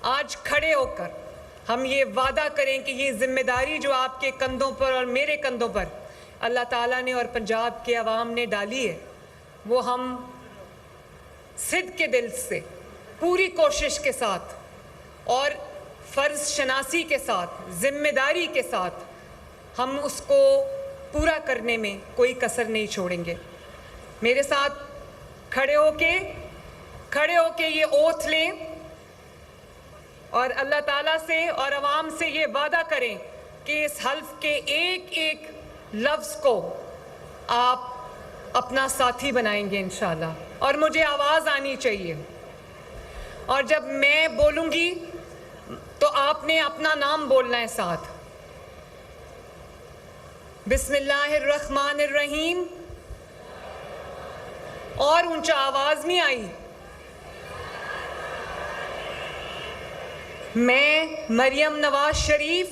आज खड़े होकर हम ये वादा करें कि ये जिम्मेदारी जो आपके कंधों पर और मेरे कंधों पर अल्लाह ताला ने और पंजाब के अवाम ने डाली है, वो हम सिद्ध के दिल से पूरी कोशिश के साथ और फ़र्ज़ शनासी के साथ, जिम्मेदारी के साथ हम उसको पूरा करने में कोई कसर नहीं छोड़ेंगे। मेरे साथ खड़े होके ये ओथ लें और अल्लाह ताला से और अवाम से ये वादा करें कि इस हल्फ के एक एक लफ्ज़ को आप अपना साथी बनाएंगे इंशाअल्लाह। और मुझे आवाज़ आनी चाहिए और जब मैं बोलूँगी तो आपने अपना नाम बोलना है साथ। बिस्मिल्लाहिर्रहमानिर्रहीम। और ऊंचा आवाज़ नहीं आई। मैं मरियम नवाज शरीफ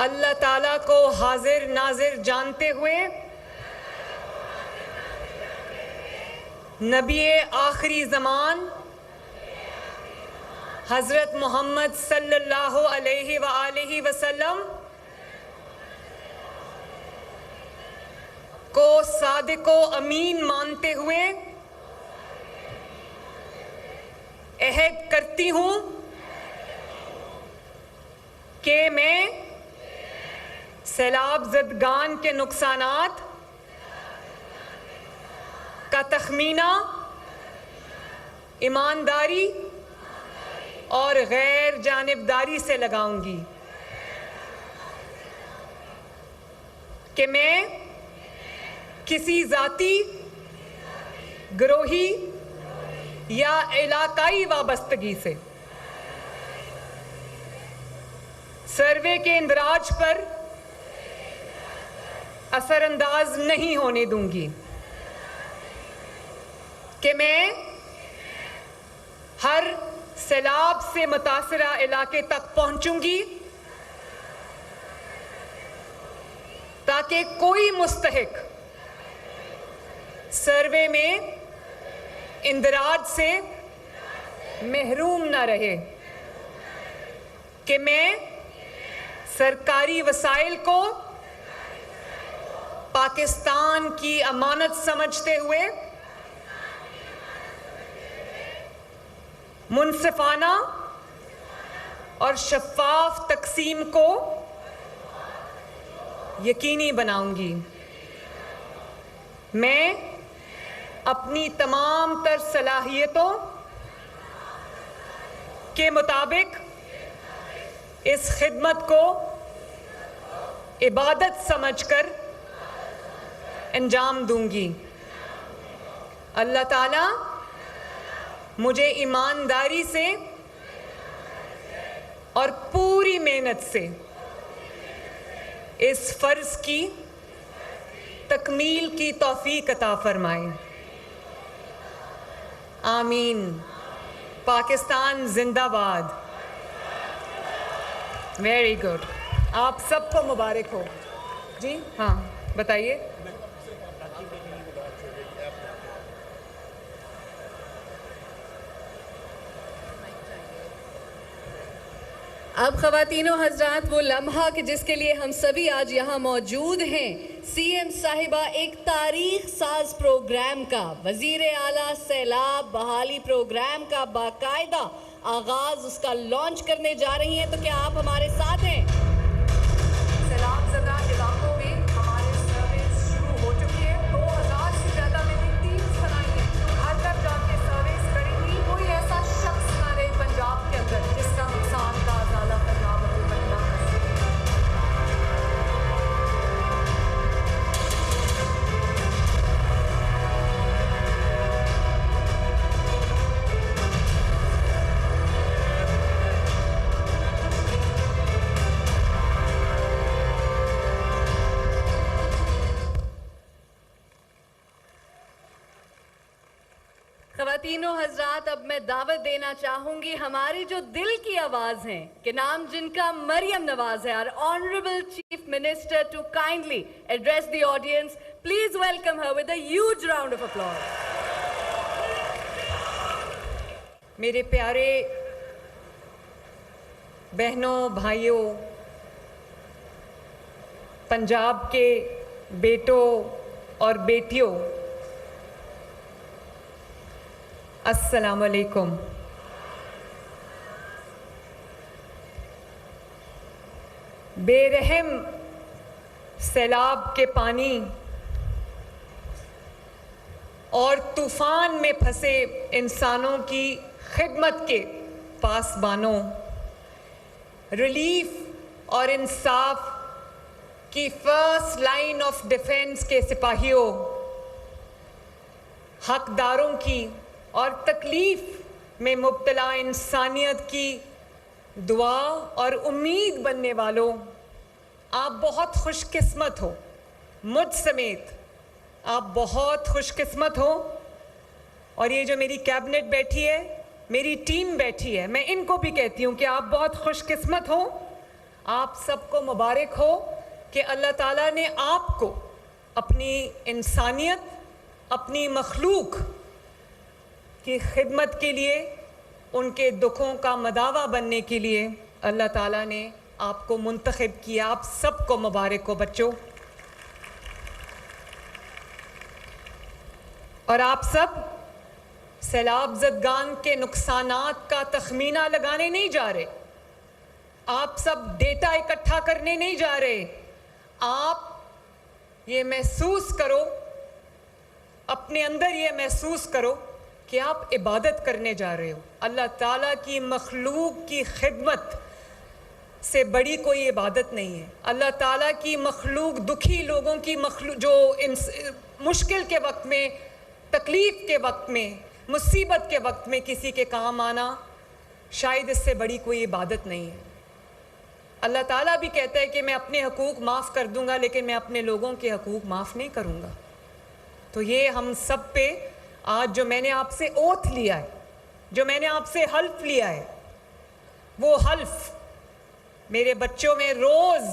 अल्लाह ताला को हाजिर नाजिर जानते हुए नबी आखिरी ज़मान हज़रत मोहम्मद सल्लल्लाहु अलैहि वसल्लम को सादिको अमीन मानते हुए अहद करती हूँ कि मैं सैलाब ज़दगान के नुकसानात का तखमीना ईमानदारी और गैर जानिबदारी से लगाऊंगी, कि मैं किसी ज़ाती, ग्रोही या इलाकाई वाबस्तगी से सर्वे के इंदराज पर असरअंदाज नहीं होने दूंगी, कि मैं हर सैलाब से मुतासरा इलाके तक पहुंचूंगी ताकि कोई मुस्तहिक सर्वे में इंदराज से महरूम न रहे, कि मैं सरकारी वसाइल को पाकिस्तान की अमानत समझते हुए मुनसिफाना और शफ़ाफ तकसीम को यकीनी बनाऊंगी। मैं अपनी तमाम तर सलाहियतों के मुताबिक इस खिदमत को इबादत समझकर अंजाम दूंगी। अल्लाह ताला मुझे ईमानदारी से और पूरी मेहनत से इस फ़र्ज़ की तकमील की तौफ़ीक अता फ़रमाए। आमीन। पाकिस्तान जिंदाबाद। Very good. आप सबको मुबारक हो जी। हाँ बताइए। अब ख़वातीनो हज़रात वो लम्हा कि जिसके लिए हम सभी आज यहाँ मौजूद हैं, सीएम साहिबा एक तारीख साज प्रोग्राम का, वज़ीर आला सैलाब बहाली प्रोग्राम का बाकायदा आगाज़ उसका लॉन्च करने जा रही हैं। तो क्या आप हमारे साथ हैं? सैलाब ज़दा इलाकों में हमारे सर्विस शुरू हो चुकी है। 2000 से ज़्यादा मैंने टीम्स बनाई हैं, हर घर जाके सर्विस करेंगी। कोई ऐसा शख्स ना रहे पंजाब के अंदर जिसका नुकसान का अज़ाला करना मुकम्मल ना कर सके। ख़वातीनो हज़रात, अब मैं दावत देना चाहूँगी हमारी जो दिल की आवाज़ हैं, कि नाम जिनका मरियम नवाज है, our honourable chief minister, to kindly address the audience. Please welcome her with a huge round of applause. मेरे प्यारे बहनों भाइयों, पंजाब के बेटों और बेटियों, अस्सलाम वालेकुम। बेरहम सैलाब के पानी और तूफान में फंसे इंसानों की खिदमत के पासबानों, रिलीफ और इंसाफ की फर्स्ट लाइन ऑफ डिफेंस के सिपाहियों, हकदारों की और तकलीफ में मुब्तला इंसानियत की दुआ और उम्मीद बनने वालों, आप बहुत खुशकिस्मत हो। मुझ समेत आप बहुत खुशकिस्मत हो। और ये जो मेरी कैबिनेट बैठी है, मेरी टीम बैठी है, मैं इनको भी कहती हूँ कि आप बहुत खुशकिस्मत हो। आप सबको मुबारक हो कि अल्लाह ताला ने आपको अपनी इंसानियत, अपनी मखलूक की खिदमत के लिए, उनके दुखों का मदावा बनने के लिए अल्लाह ताला ने आपको मुंतखब किया। आप सबको मुबारक हो बच्चों। और आप सब सैलाब ज़दगान के नुकसानात का तखमीना लगाने नहीं जा रहे, आप सब डेटा इकट्ठा करने नहीं जा रहे। आप ये महसूस करो, अपने अंदर ये महसूस करो कि आप इबादत करने जा रहे हो। अल्लाह ताला की मखलूक की खिदमत से बड़ी कोई इबादत नहीं है। अल्लाह ताला की मखलूक, दुखी लोगों की मखलूक, जो मुश्किल के वक्त में, तकलीफ़ के वक्त में, मुसीबत के वक्त में किसी के काम आना, शायद इससे बड़ी कोई इबादत नहीं है। अल्लाह ताला भी कहता है कि मैं अपने हकूक़ माफ़ कर दूँगा, लेकिन मैं अपने लोगों के हकूक़ माफ़ नहीं करूँगा। तो ये हम सब पे आज जो मैंने आपसे ओथ लिया है, जो मैंने आपसे हल्फ लिया है, वो हल्फ मेरे बच्चों में रोज़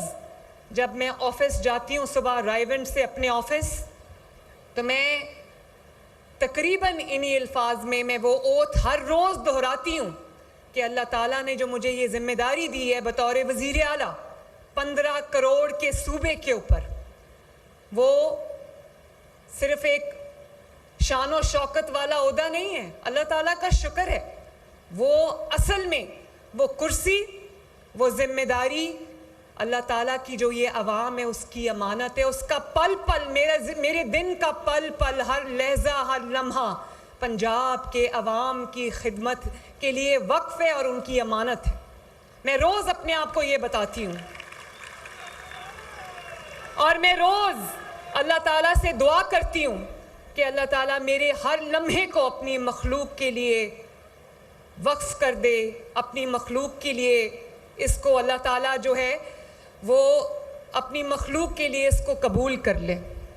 जब मैं ऑफ़िस जाती हूँ, सुबह रायगंज से अपने ऑफ़िस, तो मैं तकरीबन इन्हीं अल्फाज में मैं वो ओथ हर रोज़ दोहराती हूँ कि अल्लाह ताला ने जो मुझे ये ज़िम्मेदारी दी है बतौर वज़ीर आला 15 करोड़ के सूबे के ऊपर, वो सिर्फ़ एक शान और शौकत वाला ओहदा नहीं है। अल्लाह ताला का शुक्र है, वो असल में वो कुर्सी, वो ज़िम्मेदारी अल्लाह ताला की जो ये अवाम है उसकी अमानत है। उसका पल पल, मेरे दिन का पल पल, हर लहजा, हर लम्हा पंजाब के अवाम की खिदमत के लिए वक्फ है और उनकी अमानत है। मैं रोज़ अपने आप को ये बताती हूँ और मैं रोज़ अल्लाह ताला से दुआ करती हूँ कि अल्लाह ताला मेरे हर लम्हे को अपनी मखलूक के लिए वक्फ कर दे, अपनी मखलूक के लिए इसको अल्लाह ताला जो है वो अपनी मखलूक के लिए इसको कबूल कर ले।